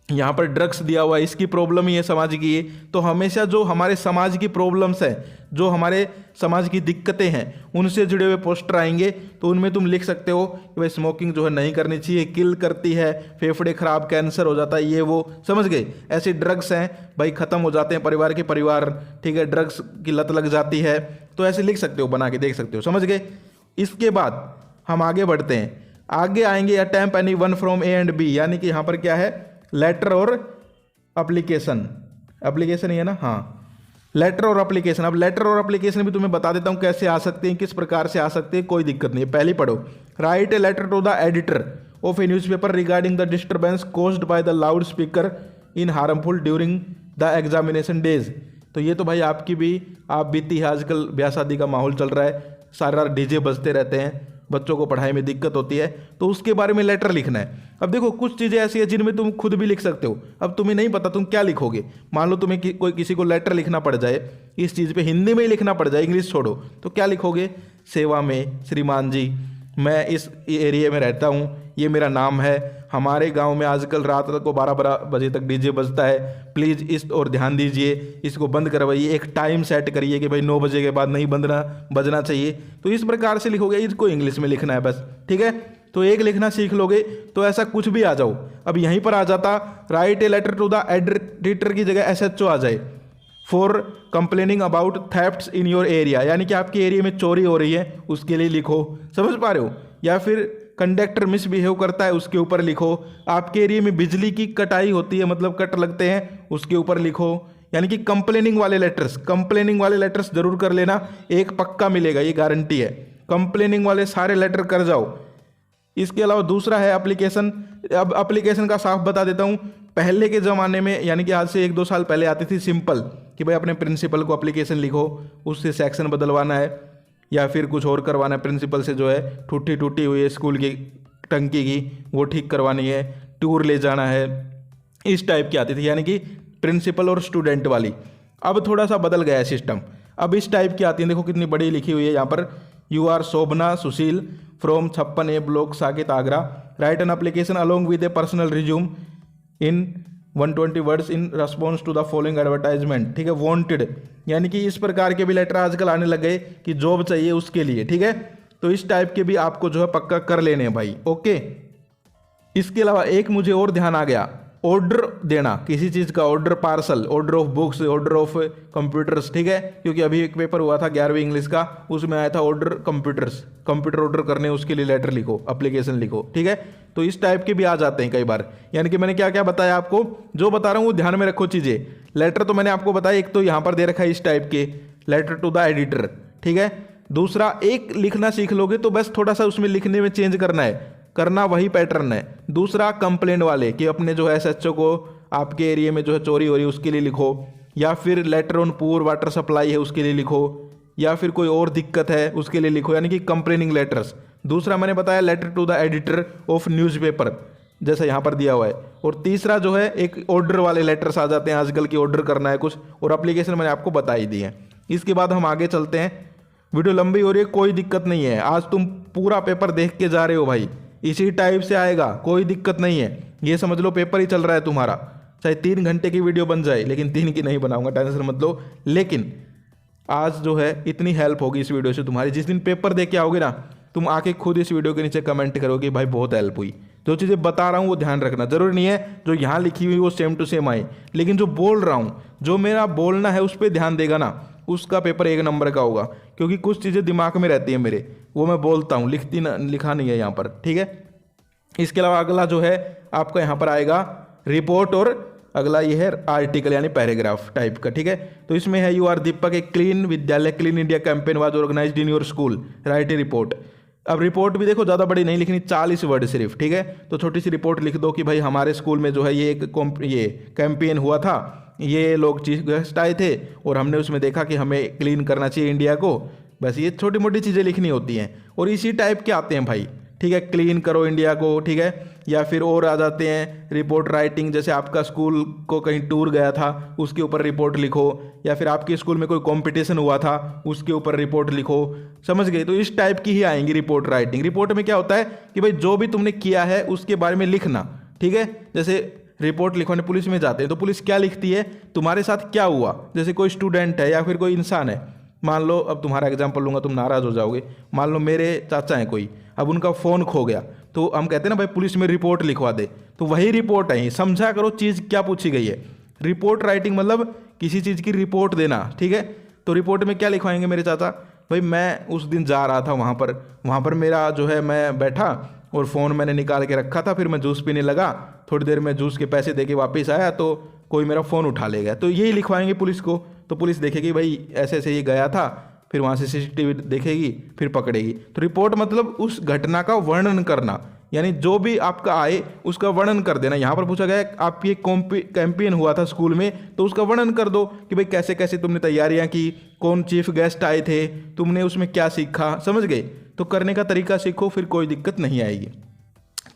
यहाँ पर ड्रग्स दिया हुआ है, इसकी प्रॉब्लम ही है समाज की ये। तो हमेशा जो हमारे समाज की प्रॉब्लम्स हैं, जो हमारे समाज की दिक्कतें हैं, उनसे जुड़े हुए पोस्टर आएंगे, तो उनमें तुम लिख सकते हो कि भाई स्मोकिंग जो है नहीं करनी चाहिए, किल करती है, फेफड़े खराब, कैंसर हो जाता है, ये वो, समझ गए। ऐसे ड्रग्स हैं भाई, खत्म हो जाते हैं परिवार के परिवार, ठीक है, ड्रग्स की लत लग जाती है, तो ऐसे लिख सकते हो, बना के देख सकते हो, समझ गए। इसके बाद हम आगे बढ़ते हैं, आगे आएंगे attempt any one from A and B, यानी कि यहाँ पर क्या है, लेटर और एप्लीकेशन, एप्लीकेशन ही है ना, हाँ, लेटर और एप्लीकेशन। अब लेटर और एप्लीकेशन भी तुम्हें बता देता हूँ कैसे आ सकते हैं, किस प्रकार से आ सकते हैं, कोई दिक्कत नहीं है, पहले पढ़ो। Write a letter to the editor of a newspaper regarding the disturbance caused by the loud speaker in harmful during the examination days. तो ये तो भाई आपकी भी, आप बीती है, आजकल ब्याह शादी का माहौल चल रहा है, सारा डीजे बजते रहते हैं, बच्चों को पढ़ाई में दिक्कत होती है, तो उसके बारे में लेटर लिखना है। अब देखो कुछ चीज़ें ऐसी है जिनमें तुम खुद भी लिख सकते हो, अब तुम्हें नहीं पता तुम क्या लिखोगे। मान लो तुम्हें कोई किसी को लेटर लिखना पड़ जाए इस चीज़ पे, हिंदी में ही लिखना पड़ जाए, इंग्लिश छोड़ो, तो क्या लिखोगे, सेवा में श्रीमान जी, मैं इस एरिया में रहता हूँ, ये मेरा नाम है, हमारे गांव में आजकल रात को 12 बजे तक डीजे बजता है, प्लीज़ इस और ध्यान दीजिए, इसको बंद करवाइए, एक टाइम सेट करिए कि भाई 9 बजे के बाद नहीं बजना चाहिए। तो इस प्रकार से लिखोगे, इसको इंग्लिश में लिखना है बस, ठीक है। तो एक लिखना सीख लोगे तो ऐसा कुछ भी आ जाओ। अब यहीं पर आ जाता write a letter to the editor की जगह SHO आ जाए, for complaining about thefts in your area, यानी कि आपके एरिया में चोरी हो रही है, उसके लिए लिखो, समझ पा रहे हो। या फिर कंडक्टर मिसबिहेव करता है, उसके ऊपर लिखो। आपके एरिया में बिजली की कटाई होती है, मतलब कट लगते हैं, उसके ऊपर लिखो। यानी कि कंप्लेनिंग वाले लेटर्स जरूर कर लेना, एक पक्का मिलेगा, ये गारंटी है। कंप्लेनिंग वाले सारे लेटर कर जाओ। इसके अलावा दूसरा है एप्लीकेशन। अब एप्लीकेशन का साफ बता देता हूँ, पहले के ज़माने में, यानी कि आज से 1-2 साल पहले आती थी सिंपल, कि भाई अपने प्रिंसिपल को एप्लीकेशन लिखो, उससे सेक्शन बदलवाना है या फिर कुछ और करवाना है, प्रिंसिपल से जो है टूटी हुई है स्कूल की टंकी की वो ठीक करवानी है, टूर ले जाना है, इस टाइप की आती थी, यानी कि प्रिंसिपल और स्टूडेंट वाली। अब थोड़ा सा बदल गया है सिस्टम, अब इस टाइप की आती है, देखो कितनी बड़ी लिखी हुई है यहाँ पर, you are Shobhana Sushil from 56A block Saket Agra, write an application along with a personal resume in 120 words in response to the following advertisement, ठीक है, वांटेड। यानी कि इस प्रकार के भी लेटर आजकल आने लग गए कि जॉब चाहिए उसके लिए, ठीक है। तो इस टाइप के भी आपको जो है पक्का कर लेने हैं भाई, ओके। इसके अलावा एक मुझे और ध्यान आ गया, ऑर्डर देना, किसी चीज़ का order, parcel, order of books, order of computers, ठीक है, क्योंकि अभी एक पेपर हुआ था 11वीं इंग्लिश का, उसमें आया था ऑर्डर कंप्यूटर्स, कंप्यूटर ऑर्डर करने, उसके लिए लेटर लिखो, एप्लीकेशन लिखो, ठीक है। तो इस टाइप के भी आ जाते हैं कई बार। यानी कि मैंने क्या क्या बताया आपको, जो बता रहा हूँ वो ध्यान में रखो चीज़ें। लेटर तो मैंने आपको बताया, एक तो यहाँ पर दे रखा है इस टाइप के, लेटर टू द एडिटर, ठीक है। दूसरा, एक लिखना सीख लोगे तो बस थोड़ा सा उसमें लिखने में चेंज करना वही पैटर्न है। दूसरा, कंप्लेंट वाले कि अपने जो है SHO को आपके एरिया में जो है चोरी हो रही है उसके लिए लिखो, या फिर later on poor water supply है उसके लिए लिखो, या फिर कोई और दिक्कत है उसके लिए लिखो, यानी कि कंप्लेनिंग लेटर्स। दूसरा मैंने बताया letter to the editor of newspaper, जैसा यहाँ पर दिया हुआ है। और तीसरा जो है एक ऑर्डर वाले लेटर्स आ जाते हैं आजकल की, ऑर्डर करना है कुछ, और एप्लीकेशन मैंने आपको बता ही दी है। इसके बाद हम आगे चलते हैं, वीडियो लंबी हो रही है, कोई दिक्कत नहीं है, आज तुम पूरा पेपर देख के जा रहे हो भाई, इसी टाइप से आएगा, कोई दिक्कत नहीं है। ये समझ लो पेपर ही चल रहा है तुम्हारा, चाहे 3 घंटे की वीडियो बन जाए, लेकिन 3 की नहीं बनाऊंगा, टेंशन मत लो। लेकिन आज जो है इतनी हेल्प होगी इस वीडियो से तुम्हारी, जिस दिन पेपर दे के आओगे ना, तुम आके खुद इस वीडियो के नीचे कमेंट करोगे भाई बहुत हेल्प हुई। जो चीज़ें बता रहा हूँ वो ध्यान रखना, जरूरी नहीं है जो यहाँ लिखी हुई वो सेम टू सेम आए, लेकिन जो बोल रहा हूँ, जो मेरा बोलना है उस पर ध्यान देगा ना, उसका पेपर 1 नंबर का होगा। क्योंकि कुछ चीज़ें दिमाग में रहती है मेरे, वो मैं बोलता हूँ, लिखा नहीं है यहाँ पर, ठीक है। इसके अलावा अगला जो है आपका यहाँ पर आएगा रिपोर्ट, और अगला ये है आर्टिकल यानी पैराग्राफ टाइप का, ठीक है। तो इसमें है, you are Deepak, a clean Vidyalaya clean India campaign was organized in your school, write a report. अब रिपोर्ट भी देखो ज़्यादा बड़ी नहीं लिखनी, 40 वर्ड सिर्फ, ठीक है। तो छोटी सी रिपोर्ट लिख दो कि भाई हमारे स्कूल में जो है ये ये कैंपेन हुआ था, ये लोग चीफ गेस्ट आए थे और हमने उसमें देखा कि हमें क्लीन करना चाहिए इंडिया को। बस ये छोटी मोटी चीज़ें लिखनी होती हैं, और इसी टाइप के आते हैं भाई, ठीक है, क्लीन करो इंडिया को, ठीक है। या फिर और आ जाते हैं रिपोर्ट राइटिंग, जैसे आपका स्कूल को कहीं टूर गया था उसके ऊपर रिपोर्ट लिखो, या फिर आपके स्कूल में कोई कंपटीशन हुआ था उसके ऊपर रिपोर्ट लिखो, समझ गए। तो इस टाइप की ही आएंगी रिपोर्ट राइटिंग। रिपोर्ट में क्या होता है कि भाई जो भी तुमने किया है उसके बारे में लिखना, ठीक है। जैसे रिपोर्ट लिखवाने पुलिस में जाते हैं तो पुलिस क्या लिखती है, तुम्हारे साथ क्या हुआ। जैसे कोई स्टूडेंट है या फिर कोई इंसान है, मान लो, अब तुम्हारा एग्जांपल लूंगा, तुम नाराज हो जाओगे। मान लो मेरे चाचा हैं कोई, अब उनका फ़ोन खो गया, तो हम कहते हैं ना भाई पुलिस में रिपोर्ट लिखवा दे, तो वही रिपोर्ट है। समझा करो चीज़ क्या पूछी गई है। रिपोर्ट राइटिंग मतलब किसी चीज़ की रिपोर्ट देना, ठीक है। तो रिपोर्ट में क्या लिखवाएंगे मेरे चाचा, भाई मैं उस दिन जा रहा था वहाँ पर मेरा जो है, मैं बैठा और फ़ोन मैंने निकाल के रखा था, फिर मैं जूस पीने लगा, थोड़ी देर में जूस के पैसे दे के वापस आया तो कोई मेरा फ़ोन उठा ले गया। तो यही लिखवाएंगे पुलिस को, तो पुलिस देखेगी भाई ऐसे ऐसे ये गया था, फिर वहाँ से सीसीटीवी देखेगी, फिर पकड़ेगी। तो रिपोर्ट मतलब उस घटना का वर्णन करना, यानी जो भी आपका आए उसका वर्णन कर देना। यहाँ पर पूछा गया आपकी एक कैंपेन हुआ था स्कूल में, तो उसका वर्णन कर दो कि भाई कैसे कैसे तुमने तैयारियां की, कौन चीफ गेस्ट आए थे, तुमने उसमें क्या सीखा, समझ गए। तो करने का तरीका सीखो, फिर कोई दिक्कत नहीं आएगी।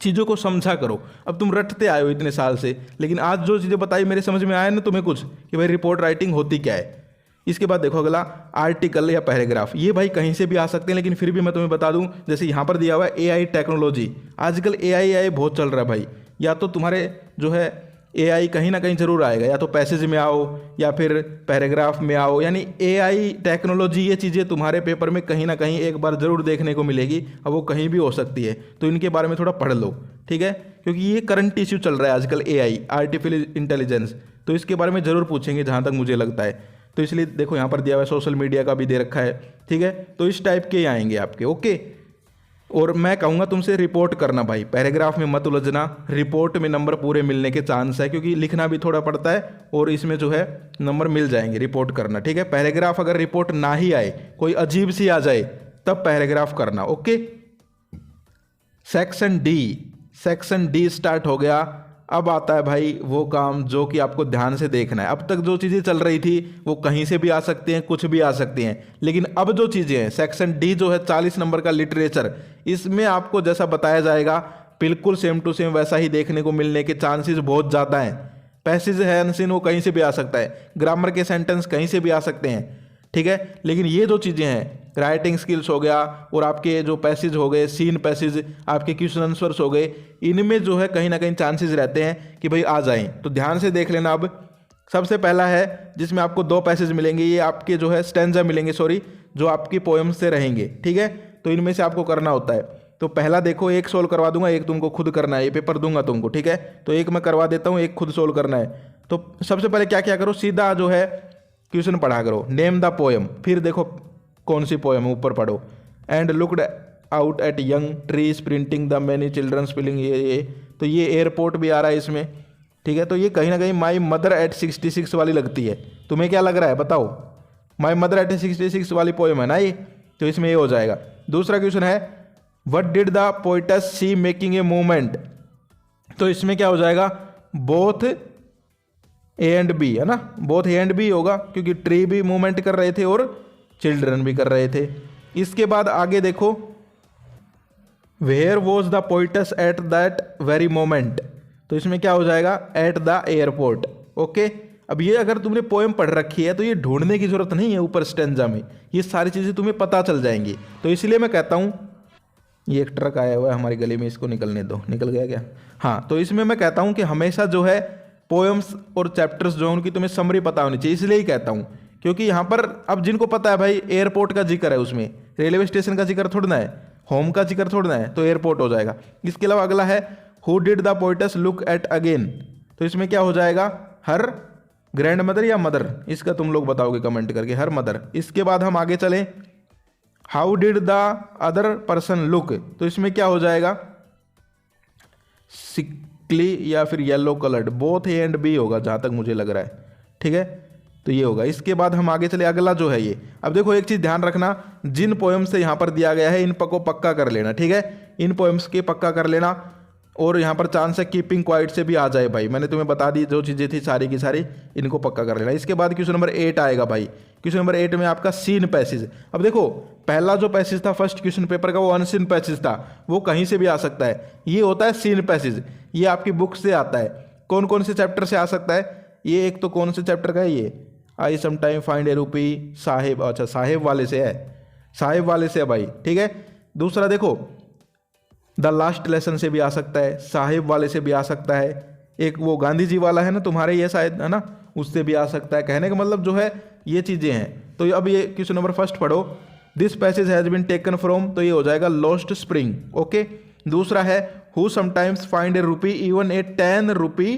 चीज़ों को समझा करो। अब तुम रटते आए हो इतने साल से, लेकिन आज जो चीज़ें बताई मेरे समझ में आया ना तुम्हें कुछ, कि भाई रिपोर्ट राइटिंग होती क्या है। इसके बाद देखो अगला, आर्टिकल या पैराग्राफ। ये भाई कहीं से भी आ सकते हैं, लेकिन फिर भी मैं तुम्हें बता दूं, जैसे यहाँ पर दिया हुआ है एआई टेक्नोलॉजी। आजकल एआई बहुत चल रहा है भाई। या तो तुम्हारे जो है एआई कहीं ना कहीं जरूर आएगा, या तो पैसेज में आओ या फिर पैराग्राफ में आओ, यानी एआई टेक्नोलॉजी ये चीज़ें तुम्हारे पेपर में कहीं ना कहीं एक बार जरूर देखने को मिलेगी। अब वो कहीं भी हो सकती है, तो इनके बारे में थोड़ा पढ़ लो, ठीक है, क्योंकि ये करंट इश्यू चल रहा है आजकल, एआई, आर्टिफिशियल इंटेलिजेंस। तो इसके बारे में जरूर पूछेंगे जहाँ तक मुझे लगता है। तो इसलिए देखो यहाँ पर दिया हुआ है, सोशल मीडिया का भी दे रखा है, ठीक है। तो इस टाइप के आएंगे आपके, ओके। और मैं कहूँगा तुमसे रिपोर्ट करना भाई, पैराग्राफ में मत उलझना। रिपोर्ट में नंबर पूरे मिलने के चांस है, क्योंकि लिखना भी थोड़ा पड़ता है और इसमें जो है नंबर मिल जाएंगे। रिपोर्ट करना, ठीक है। पैराग्राफ अगर रिपोर्ट ना ही आए, कोई अजीब सी आ जाए, तब पैराग्राफ करना, ओके। सेक्शन डी स्टार्ट हो गया। अब आता है भाई वो काम जो कि आपको ध्यान से देखना है। अब तक जो चीज़ें चल रही थी वो कहीं से भी आ सकती हैं, कुछ भी आ सकती हैं, लेकिन अब जो चीज़ें हैं, सेक्शन डी जो है 40 नंबर का लिटरेचर, इसमें आपको जैसा बताया जाएगा बिल्कुल सेम टू सेम वैसा ही देखने को मिलने के चांसेस बहुत ज़्यादा हैं। पैसेज है अनसीन, वो कहीं से भी आ सकता है, ग्रामर के सेंटेंस कहीं से भी आ सकते हैं, ठीक है। लेकिन ये जो चीज़ें हैं, राइटिंग स्किल्स हो गया और आपके जो पैसेज हो गए, सीन पैसेज, आपके क्वेश्चन आंसर्स हो गए, इनमें जो है कहीं ना कहीं चांसेस रहते हैं कि भाई आ जाएं। तो ध्यान से देख लेना। अब सबसे पहला है जिसमें आपको 2 पैसेज मिलेंगे, ये आपके जो है स्टैंजा मिलेंगे, सॉरी, जो आपकी पोएम से रहेंगे, ठीक है। तो इनमें से आपको करना होता है। तो पहला देखो, एक सोल्व करवा दूंगा, एक तुमको खुद करना है, ये पेपर दूंगा तुमको, ठीक है। तो एक मैं करवा देता हूँ, एक खुद सोल्व करना है। तो सबसे पहले क्या क्या करो, सीधा जो है क्वेश्चन पढ़ा करो, नेम द पोएम, फिर देखो कौन सी पोएम है ऊपर पढ़ो, and looked out at young tree sprinting the many children spilling, ये तो ये एयरपोर्ट भी आ रहा है इसमें, ठीक है। तो ये कहीं ना कहीं माई मदर एट 66 वाली लगती है। तुम्हें क्या लग रहा है बताओ, माई मदर एट 66 वाली पोएम है ना ये, तो इसमें ये हो जाएगा। दूसरा क्वेश्चन है, what did the poets see making a movement, तो इसमें क्या हो जाएगा, बोथ ए एंड बी, है ना, बोथ ए एंड बी होगा, क्योंकि ट्री भी मूवमेंट कर रहे थे और चिल्ड्रन भी कर रहे थे। इसके बाद आगे देखो, where was the poets at that very moment, तो इसमें क्या हो जाएगा, एट द एयरपोर्ट, ओके। अब ये अगर तुमने पोएम पढ़ रखी है तो ये ढूंढने की जरूरत नहीं है ऊपर स्टेंजा में, ये सारी चीज़ें तुम्हें पता चल जाएंगी। तो इसलिए मैं कहता हूँ, ये एक ट्रक आया हुआ है हमारी गली में, इसको निकलने दो, निकल गया क्या, हाँ। तो इसमें मैं कहता हूँ कि हमेशा जो है पोएम्स और चैप्टर्स जो है उनकी तुम्हें समरी पता होनी चाहिए। इसलिए ही कहता हूँ, क्योंकि यहाँ पर अब जिनको पता है भाई एयरपोर्ट का जिक्र है, उसमें रेलवे स्टेशन का जिक्र थोड़ा ना है, होम का जिक्र थोड़ा ना है, तो एयरपोर्ट हो जाएगा। इसके अलावा अगला है, who did the poets look at again, तो इसमें क्या हो जाएगा, हर ग्रैंड मदर या मदर, इसका तुम लोग बताओगे कमेंट करके, हर मदर। इसके बाद हम आगे चलें, how did the other person look, तो इसमें क्या हो जाएगा, सिकली या फिर yellow coloured, both A and B होगा जहाँ तक मुझे लग रहा है, ठीक है। तो ये होगा। इसके बाद हम आगे चले, अगला जो है ये, अब देखो एक चीज़ ध्यान रखना, जिन पोएम से यहाँ पर दिया गया है इन को पक्का कर लेना, ठीक है, इन पोएम्स के पक्का कर लेना। और यहाँ पर चांस है कीपिंग क्वाइट से भी आ जाए भाई, मैंने तुम्हें बता दी जो चीज़ें थी सारी की सारी, इनको पक्का कर लेना। इसके बाद क्वेश्चन नंबर 8 आएगा भाई, क्वेश्चन नंबर 8 में आपका सीन पैसेज। अब देखो पहला जो पैसेज था फर्स्ट क्वेश्चन पेपर का, वो अनसीन पैसेज था, वो कहीं से भी आ सकता है। ये होता है सीन पैसेज, ये आपकी बुक से आता है। कौन कौन से चैप्टर से आ सकता है, ये एक तो कौन से चैप्टर का है, ये आई सम टाइम फाइंड ए रूपी, साहेब, अच्छा साहेब वाले से है, साहेब वाले से है भाई, ठीक है। दूसरा देखो द लास्ट लेसन से भी आ सकता है, साहिब वाले से भी आ सकता है। एक वो गांधी जी वाला है ना तुम्हारे, ये शायद है ना, उससे भी आ सकता है। कहने का मतलब जो है ये चीज़ें हैं। तो अब ये क्वेश्चन नंबर फर्स्ट पढ़ो, this passage has been taken from, तो ये हो जाएगा लॉस्ट स्प्रिंग। ओके, दूसरा है who sometimes find a rupee even a 10 rupee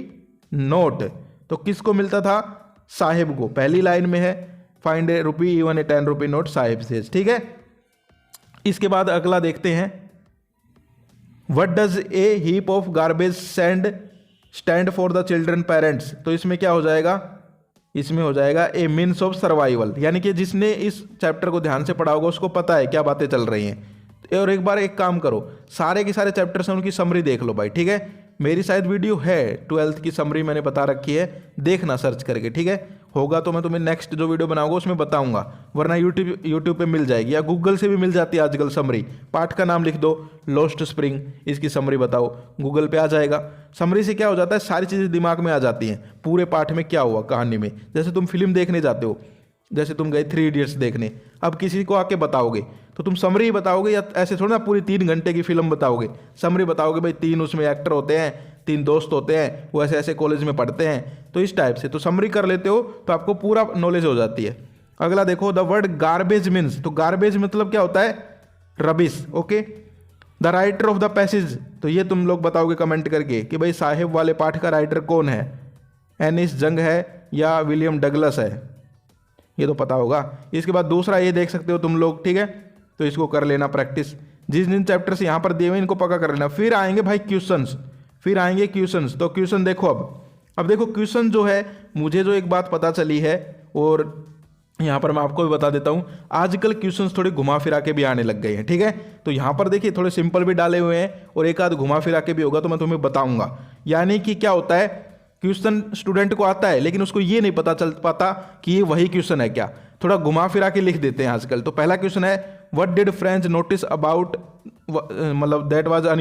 note, तो किसको मिलता था? साहिब को। पहली लाइन में है find a rupee even a 10 rupee note Sahib से, ठीक है। इसके बाद अगला देखते हैं, what does a heap of garbage stand for the children parents, तो इसमें क्या हो जाएगा? इसमें हो जाएगा ए मीन्स ऑफ सर्वाइवल, यानी कि जिसने इस चैप्टर को ध्यान से पढ़ा होगा उसको पता है क्या बातें चल रही हैं। और एक बार एक काम करो, सारे के सारे चैप्टर से उनकी समरी देख लो भाई, ठीक है। मेरी शायद वीडियो है 12th की समरी मैंने बता रखी है, देखना सर्च करके, ठीक है। होगा तो मैं तुम्हें नेक्स्ट जो वीडियो बनाऊंगा उसमें बताऊंगा, वरना यूट्यूब पे मिल जाएगी या गूगल से भी मिल जाती है आजकल समरी। पाठ का नाम लिख दो लॉस्ट स्प्रिंग, इसकी समरी बताओ, गूगल पे आ जाएगा। समरी से क्या हो जाता है, सारी चीज़ें दिमाग में आ जाती हैं, पूरे पाठ में क्या हुआ कहानी में। जैसे तुम फिल्म देखने जाते हो, जैसे तुम गए 3 इडियट्स देखने, अब किसी को आके बताओगे तो तुम समरी बताओगे, या ऐसे थोड़ा ना पूरी 3 घंटे की फिल्म बताओगे। समरी बताओगे भाई 3 उसमें एक्टर होते हैं, 3 दोस्त होते हैं, वो ऐसे ऐसे कॉलेज में पढ़ते हैं, तो इस टाइप से तो समरी कर लेते हो तो आपको पूरा नॉलेज हो जाती है। अगला देखो, द वर्ड गार्बेज मीन्स, तो गार्बेज मतलब क्या होता है? Rubbish. Okay, the writer of the passage, तो ये तुम लोग बताओगे कमेंट करके कि भाई साहिब वाले पाठ का राइटर कौन है, एनिस जंग है या विलियम डगलस है, ये तो पता होगा। इसके बाद दूसरा ये देख सकते हो तुम लोग, ठीक है, तो इसको कर लेना प्रैक्टिस। जिन चैप्टर्स यहाँ पर दिए हुए इनको पक्का कर लेना। फिर आएंगे भाई क्वेश्चंस, फिर आएंगे क्वेश्चंस। तो क्वेश्चन देखो, अब देखो क्वेश्चन जो है, मुझे जो एक बात पता चली है और यहाँ पर मैं आपको भी बता देता हूँ, आजकल क्वेश्चंस थोड़े घुमा फिरा के भी आने लग गए हैं, ठीक है। तो यहाँ पर देखिए थोड़े सिंपल भी डाले हुए हैं और एक आध घुमा फिरा के भी होगा, तो मैं तुम्हें बताऊंगा। यानी कि क्या होता है, क्वेश्चन स्टूडेंट को आता है लेकिन उसको ये नहीं पता चल पाता कि ये वही क्वेश्चन है क्या, थोड़ा घुमा फिरा के लिख देते हैं आजकल। तो पहला क्वेश्चन है, what did French notice about, मतलब दैट वाज